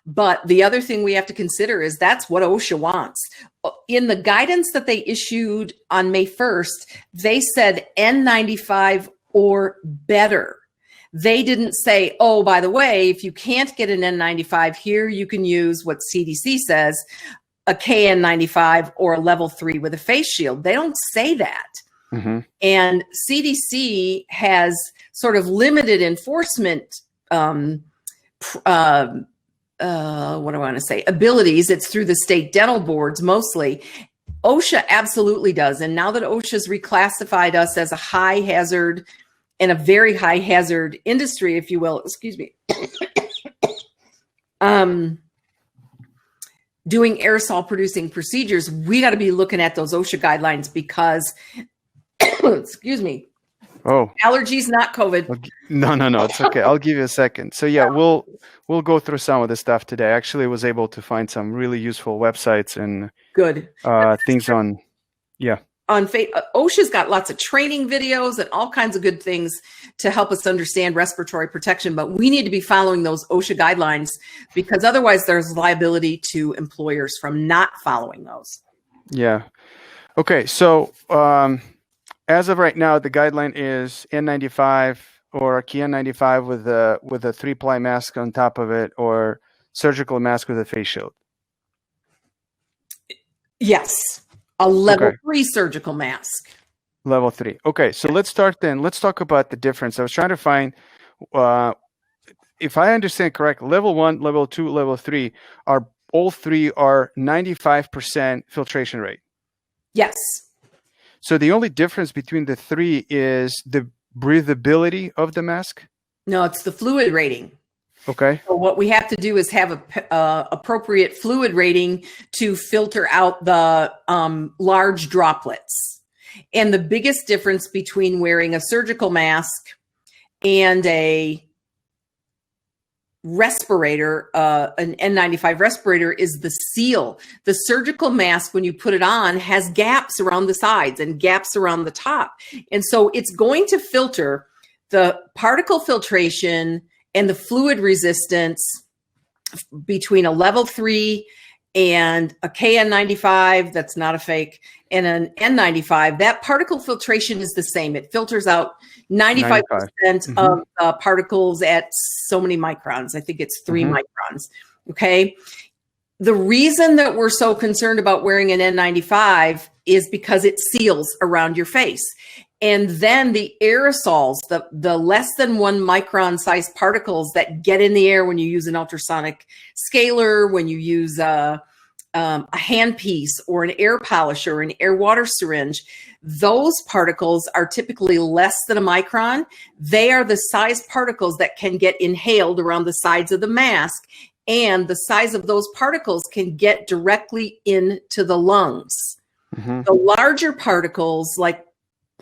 But the other thing we have to consider is that's what OSHA wants. In the guidance that they issued on May 1st, they said N95 or better. They didn't say, oh, by the way, if you can't get an N95 here, you can use what CDC says, a KN95 or a level 3 with a face shield. They don't say that. Mm-hmm. And CDC has sort of limited enforcement, what do I want to say, abilities. It's through the state dental boards mostly. OSHA absolutely does. And now that OSHA's reclassified us as a high hazard and a very high hazard industry, if you will, excuse me, doing aerosol producing procedures, we got to be looking at those OSHA guidelines because, excuse me. Oh, allergies, not COVID. No, it's okay. I'll give you a second. So yeah, we'll go through some of the stuff today. I actually was able to find some really useful websites and good things on, yeah. OSHA's got lots of training videos and all kinds of good things to help us understand respiratory protection, but we need to be following those OSHA guidelines because otherwise there's liability to employers from not following those. Yeah. Okay. So, as of right now, the guideline is N95 or a KN95 with a 3-ply mask on top of it, or surgical mask with a face shield. Yes, a level 3 surgical mask. Level 3. Okay, so let's start then. Let's talk about the difference. I was trying to find, if I understand correct, level 1, level 2, level 3 are all three are 95% filtration rate. Yes. So the only difference between the three is the breathability of the mask? No, it's the fluid rating. Okay. So what we have to do is have a appropriate fluid rating to filter out the large droplets. And the biggest difference between wearing a surgical mask and a respirator, an N95 respirator, is the seal. The surgical mask, when you put it on, has gaps around the sides and gaps around the top. And so it's going to filter the particle filtration and the fluid resistance between a level 3 and a KN95, that's not a fake, and an N95. That particle filtration is the same. It filters out 95% of particles at so many microns. I think it's 3 microns. Okay. The reason that we're so concerned about wearing an N95 is because it seals around your face. And then the aerosols, the less than 1 micron size particles that get in the air when you use an ultrasonic scaler, when you use a handpiece or an air polisher or an air water syringe, those particles are typically less than a micron. They are the size particles that can get inhaled around the sides of the mask, and the size of those particles can get directly into the lungs. The larger particles, like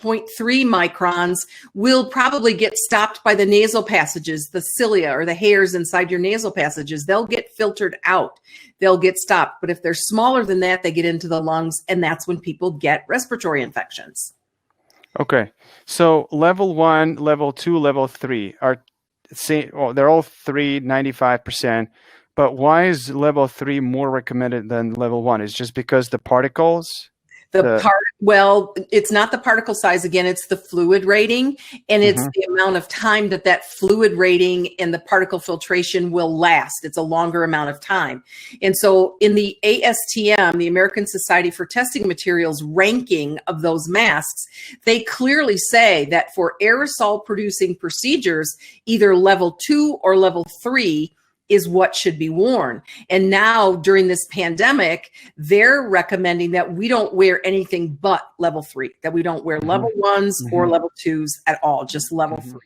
0.3 microns, will probably get stopped by the nasal passages, the cilia or the hairs inside your nasal passages. They'll get filtered out. They'll get stopped. But if they're smaller than that, they get into the lungs, and that's when people get respiratory infections. Okay. So level 1, level 2, level 3 are same. Well, they're all 95%. But why is level 3 more recommended than level 1? Is just because the particles? Well, it's not the particle size. Again, it's the fluid rating, and it's the amount of time that fluid rating and the particle filtration will last. It's a longer amount of time. And so in the ASTM, the American Society for Testing Materials ranking of those masks, they clearly say that for aerosol producing procedures, either level 2 or level 3 is what should be worn. And now during this pandemic, they're recommending that we don't wear anything but level 3, that we don't wear level 1s or level 2s at all, just level 3.